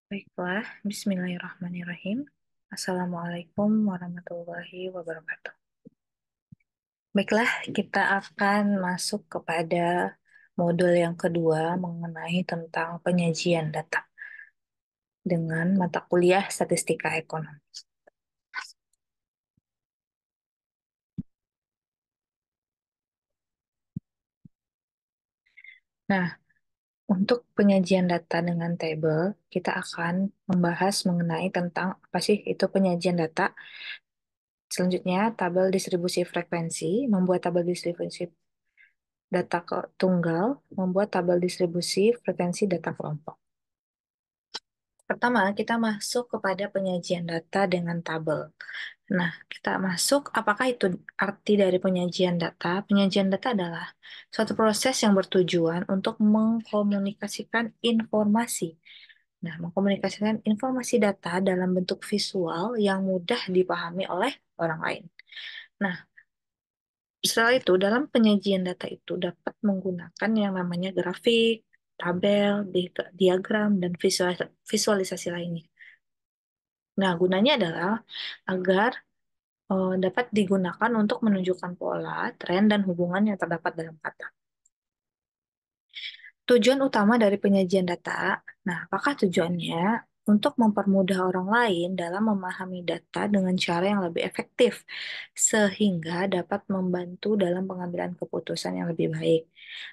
Baiklah, Bismillahirrahmanirrahim. Assalamualaikum warahmatullahi wabarakatuh. Baiklah, kita akan masuk kepada modul yang kedua mengenai tentang penyajian data dengan mata kuliah Statistika Ekonomi. Nah, untuk penyajian data dengan tabel, kita akan membahas mengenai tentang apa sih itu penyajian data. Selanjutnya, tabel distribusi frekuensi, membuat tabel distribusi data tunggal, membuat tabel distribusi frekuensi data kelompok. Pertama, kita masuk kepada penyajian data dengan tabel. Nah, kita masuk, apakah itu arti dari penyajian data? Penyajian data adalah suatu proses yang bertujuan untuk mengkomunikasikan informasi. Nah, mengkomunikasikan informasi data dalam bentuk visual yang mudah dipahami oleh orang lain. Nah, setelah itu, dalam penyajian data itu dapat menggunakan yang namanya grafik, tabel, diagram, dan visualisasi lainnya. Nah, gunanya adalah agar dapat digunakan untuk menunjukkan pola, tren, dan hubungan yang terdapat dalam kata. Tujuan utama dari penyajian data, nah apakah tujuannya? Untuk mempermudah orang lain dalam memahami data dengan cara yang lebih efektif, sehingga dapat membantu dalam pengambilan keputusan yang lebih baik.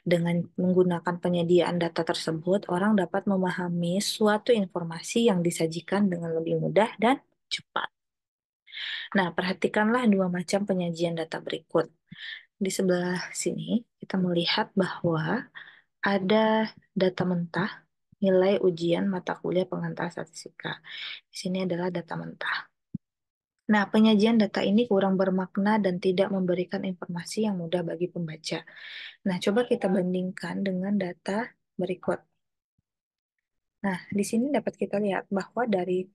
Dengan menggunakan penyediaan data tersebut, orang dapat memahami suatu informasi yang disajikan dengan lebih mudah dan cepat. Nah, perhatikanlah dua macam penyajian data berikut. Di sebelah sini, kita melihat bahwa ada data mentah, nilai ujian mata kuliah pengantar statistika. Di sini adalah data mentah. Nah, penyajian data ini kurang bermakna dan tidak memberikan informasi yang mudah bagi pembaca. Nah, coba kita bandingkan dengan data berikut. Nah, di sini dapat kita lihat bahwa dari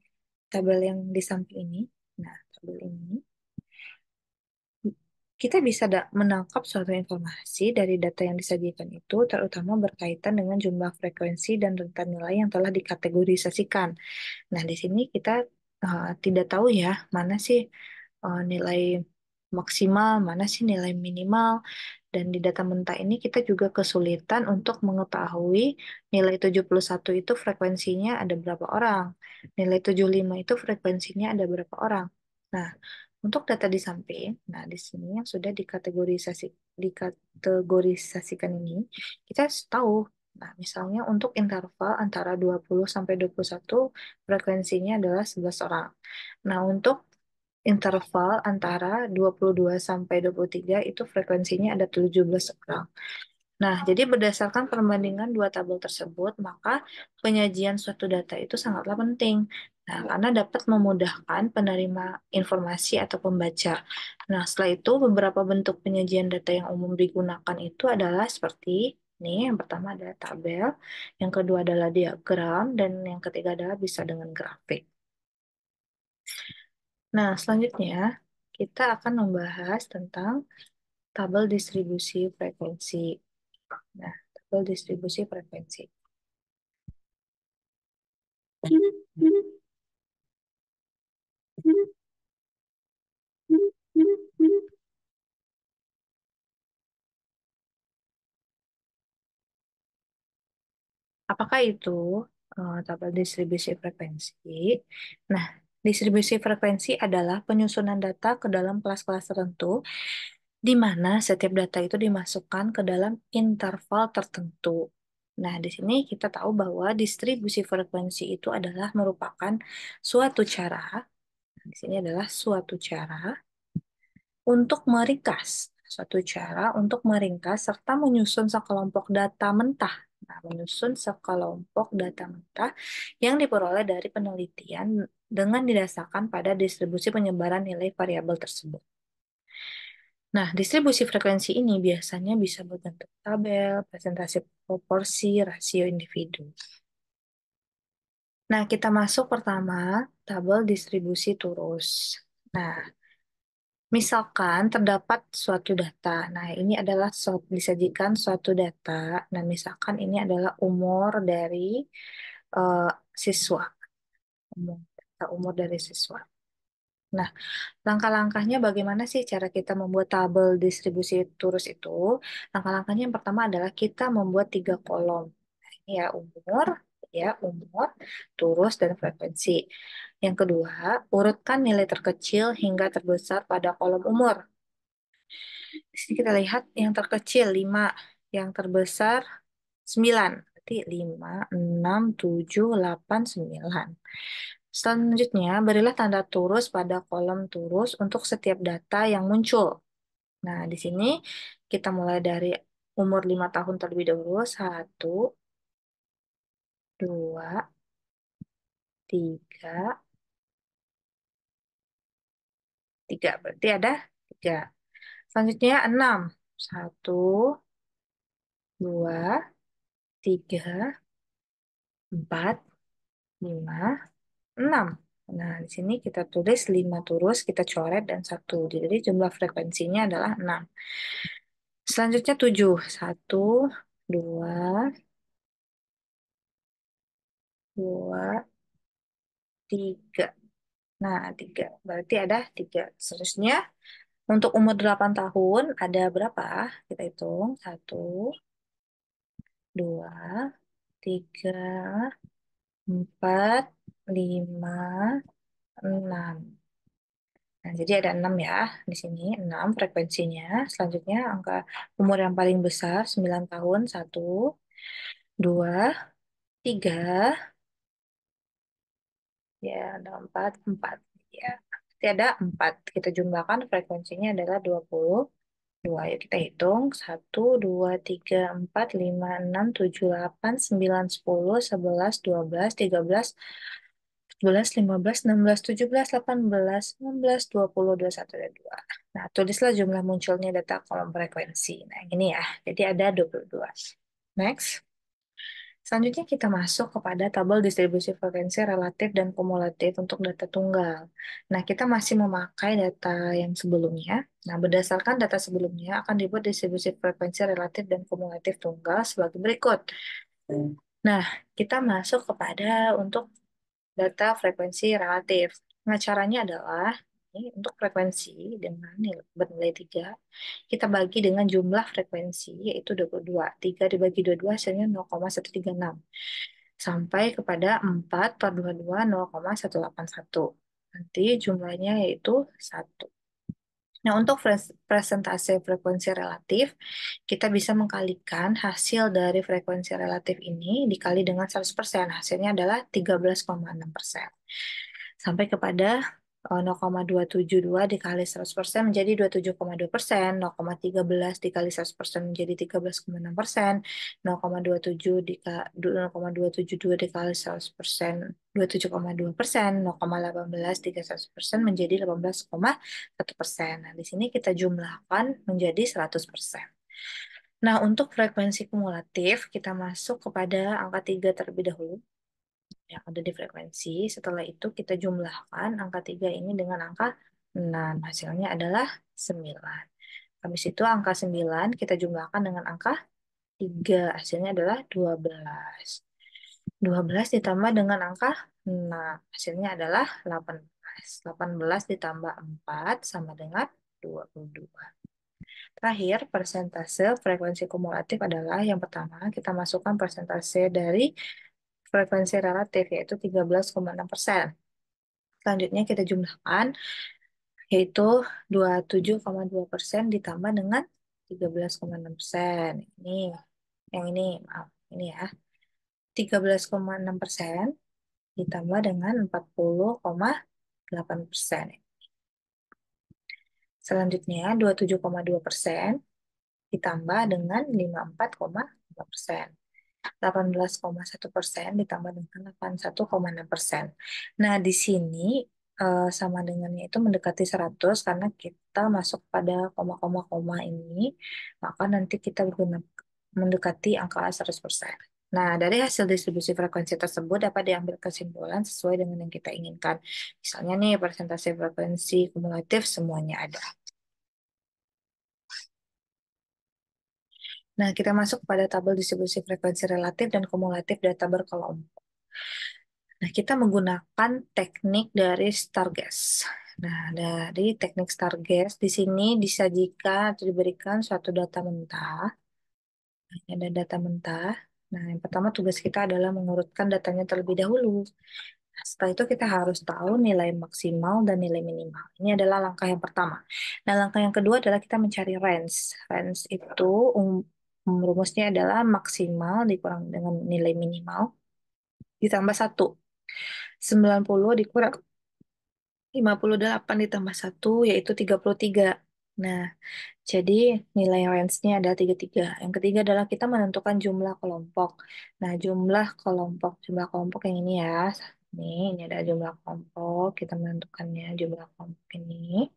tabel yang di samping ini, nah, tabel ini, kita bisa menangkap suatu informasi dari data yang disajikan itu, terutama berkaitan dengan jumlah frekuensi dan rentan nilai yang telah dikategorisasikan. Nah, di sini kita tidak tahu ya, mana sih nilai maksimal, mana sih nilai minimal, dan di data mentah ini kita juga kesulitan untuk mengetahui nilai 71 itu frekuensinya ada berapa orang, nilai 75 itu frekuensinya ada berapa orang. Nah, untuk data di samping, nah di sini yang sudah dikategorisasikan ini, kita tahu. Nah, misalnya untuk interval antara 20 sampai 21 frekuensinya adalah 11 orang. Nah, untuk interval antara 22 sampai 23 itu frekuensinya ada 17 orang. Nah, jadi berdasarkan perbandingan dua tabel tersebut, maka penyajian suatu data itu sangatlah penting. Nah, karena dapat memudahkan penerima informasi atau pembaca. Nah, setelah itu beberapa bentuk penyajian data yang umum digunakan itu adalah seperti ini. Yang pertama adalah tabel, yang kedua adalah diagram, dan yang ketiga adalah bisa dengan grafik. Nah, selanjutnya kita akan membahas tentang tabel distribusi frekuensi. Nah, tabel distribusi frekuensi. Apakah itu tabel distribusi frekuensi? Nah, distribusi frekuensi adalah penyusunan data ke dalam kelas-kelas tertentu, di mana setiap data itu dimasukkan ke dalam interval tertentu. Nah, di sini kita tahu bahwa distribusi frekuensi itu adalah merupakan suatu cara, di sini adalah suatu cara untuk meringkas, suatu cara untuk meringkas serta menyusun sekelompok data mentah. Nah, menyusun sekelompok data mentah yang diperoleh dari penelitian dengan didasarkan pada distribusi penyebaran nilai variabel tersebut. Nah, distribusi frekuensi ini biasanya bisa berbentuk tabel, presentasi proporsi, rasio individu. Nah, kita masuk pertama, tabel distribusi turus. Nah, misalkan terdapat suatu data. Nah, ini adalah disajikan suatu data. Nah, misalkan ini adalah umur dari eh, siswa. umur dari siswa. Nah, langkah-langkahnya bagaimana sih cara kita membuat tabel distribusi turus itu? Langkah-langkahnya yang pertama adalah kita membuat 3 kolom. Nah, ini ya umur, turus, dan frekuensi. Yang kedua, urutkan nilai terkecil hingga terbesar pada kolom umur. Di sini kita lihat yang terkecil 5, yang terbesar 9. Berarti 5, 6, 7, 8, 9. Selanjutnya, berilah tanda turus pada kolom turus untuk setiap data yang muncul. Nah, di sini kita mulai dari umur 5 tahun terlebih dahulu. 1, 2, 3, 3. Berarti ada 3. Selanjutnya 6. 1, 2, 3, 4, 5, 6. Nah, di sini kita tulis 5 turus, kita coret dan 1. Jadi jumlah frekuensinya adalah 6. Selanjutnya 7. 1, 2, 2, 3. Nah, 3. Berarti ada 3. Seterusnya, untuk umur 8 tahun, ada berapa? Kita hitung. 1, 2, 3, 4, 5, 6. Nah, jadi ada 6 ya di sini, 6 frekuensinya. Selanjutnya angka umur yang paling besar 9 tahun, 1, 2, 3, ya ada 4, 4. Ya. Berarti ada 4. Kita jumlahkan frekuensinya adalah 22. Yuk kita hitung. 1, 2, 3, 4, 5, 6, 7, 8, 9, 10, 11, 12, 13, 14, 15, 16, 17, 18, 19, 20, 21, dan 2. Nah, tulislah jumlah munculnya data kolom frekuensi. Nah, ini ya. Jadi ada 22. Next. Selanjutnya kita masuk kepada tabel distribusi frekuensi relatif dan kumulatif untuk data tunggal. Nah, kita masih memakai data yang sebelumnya. Nah, berdasarkan data sebelumnya akan dibuat distribusi frekuensi relatif dan kumulatif tunggal sebagai berikut. Nah, kita masuk kepada untuk data frekuensi relatif. Nah, caranya adalah ini untuk frekuensi dengan bernilai 3, kita bagi dengan jumlah frekuensi, yaitu 22. 3 dibagi 22 hasilnya 0,136. Sampai kepada 4 per 22, 0,181. Nanti jumlahnya yaitu 1. Nah, untuk presentase frekuensi relatif, kita bisa mengkalikan hasil dari frekuensi relatif ini dikali dengan 100%. Hasilnya adalah 13,6%. Sampai kepada 0,272 dikali 100% menjadi 27,2%, 0,13 dikali 100% menjadi 13,6%, 0,27 0,272 dikali 100%, 27,2%, 0,18 dikali 100% menjadi 18,1%. Nah, di sini kita jumlahkan menjadi 100%. Nah, untuk frekuensi kumulatif, kita masuk kepada angka 3 terlebih dahulu yang ada di frekuensi. Setelah itu kita jumlahkan angka 3 ini dengan angka 6. Hasilnya adalah 9. Habis itu angka 9 kita jumlahkan dengan angka 3. Hasilnya adalah 12. 12 ditambah dengan angka 6. Hasilnya adalah 18. 18 ditambah 4 sama dengan 22. Terakhir, persentase frekuensi kumulatif adalah yang pertama, kita masukkan persentase dari frekuensi relatif, yaitu 13,6%. Selanjutnya kita jumlahkan, yaitu 27,2% ditambah dengan 13,6%. Ini, yang ini, maaf, ini ya. 13,6% ditambah dengan 40,8%. Selanjutnya, 27,2% ditambah dengan 54,5%. 18,1% ditambah dengan 81,6%. Nah, di sini sama dengannya itu mendekati 100 karena kita masuk pada koma-koma-koma ini, maka nanti kita mendekati angka 100%. Nah, dari hasil distribusi frekuensi tersebut dapat diambil kesimpulan sesuai dengan yang kita inginkan. Misalnya nih, persentase frekuensi kumulatif semuanya ada. Nah, kita masuk pada tabel distribusi frekuensi relatif dan kumulatif data berkelompok. Nah, kita menggunakan teknik dari Stargaze. Nah, dari teknik Stargaze di sini disajikan atau diberikan suatu data mentah. Ada data mentah. Nah, yang pertama tugas kita adalah mengurutkan datanya terlebih dahulu. Nah, setelah itu kita harus tahu nilai maksimal dan nilai minimal. Ini adalah langkah yang pertama. Nah, langkah yang kedua adalah kita mencari range. Range itu rumusnya adalah maksimal dikurang dengan nilai minimal ditambah 1. 90 dikurang 58 ditambah 1 yaitu 33. Nah, jadi nilai range-nya adalah 33. Yang ketiga adalah kita menentukan jumlah kelompok. Nah, jumlah kelompok yang ini ya. Ini ada jumlah kelompok. Kita menentukannya jumlah kelompok ini.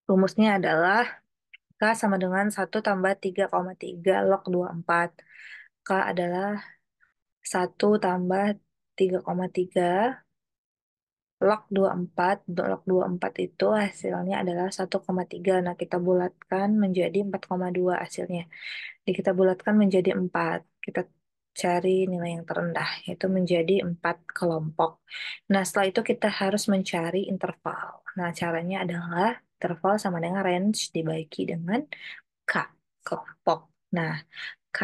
Rumusnya adalah K sama dengan 1 tambah 3,3 log 24. K adalah 1 tambah 3,3 log 24. Log 24 itu hasilnya adalah 1,3. Nah, kita bulatkan menjadi 4,2 hasilnya. Jadi kita bulatkan menjadi 4. Kita cari nilai yang terendah, yaitu menjadi 4 kelompok. Nah, setelah itu kita harus mencari interval. Nah, caranya adalah interval sama dengan range dibagi dengan K, kelompok. Nah, K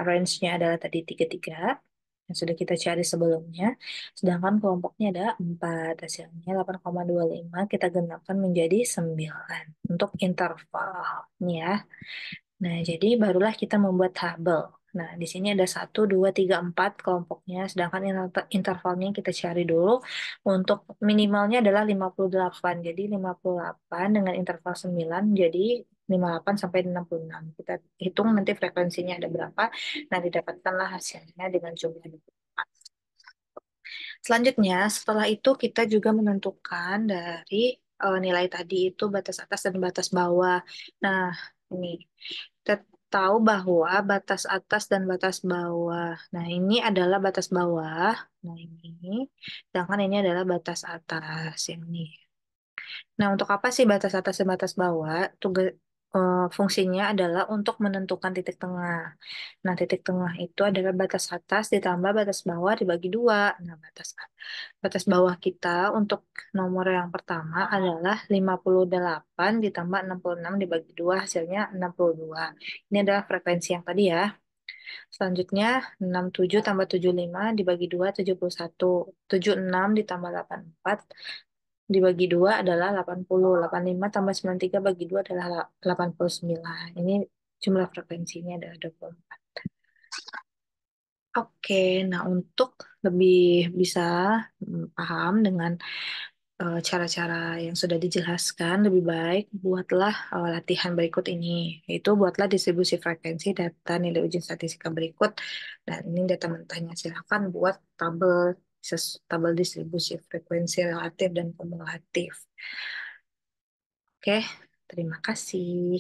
range-nya adalah tadi 33 yang sudah kita cari sebelumnya. Sedangkan kelompoknya ada 4. Hasilnya 8,25 kita genapkan menjadi 9 untuk interval. Ini ya. Nah, jadi barulah kita membuat tabel. Nah, di sini ada 1, 2, 3, 4 kelompoknya, sedangkan intervalnya kita cari dulu. Untuk minimalnya adalah 58. Jadi 58 dengan interval 9, jadi 58 sampai 66. Kita hitung nanti frekuensinya ada berapa. Nah, didapatkanlah hasilnya dengan jumlah 24. Selanjutnya, setelah itu kita juga menentukan dari nilai tadi itu batas atas dan batas bawah. Nah, ini kita tahu bahwa batas atas dan batas bawah. Nah, ini adalah batas bawah. Nah, ini. Sedangkan ini adalah batas atas. Yang ini. Nah, untuk apa sih batas atas dan batas bawah? Fungsinya adalah untuk menentukan titik tengah. Nah, titik tengah itu adalah batas atas ditambah batas bawah dibagi 2. Nah, batas bawah kita untuk nomor yang pertama adalah 58 ditambah 66 dibagi 2 hasilnya 62. Ini adalah frekuensi yang tadi ya. Selanjutnya 67 tambah 75 dibagi 2 71. 76 ditambah 84 dibagi 2 adalah 80. 85 tambah 93 bagi 2 adalah 89. Ini jumlah frekuensinya adalah 24. Oke, nah untuk lebih bisa paham dengan cara-cara yang sudah dijelaskan, lebih baik buatlah latihan berikut ini, yaitu buatlah distribusi frekuensi data nilai ujian statistika berikut, dan ini data mentahnya. Silakan buat tabel distribusi frekuensi relatif dan kumulatif. Oke, terima kasih.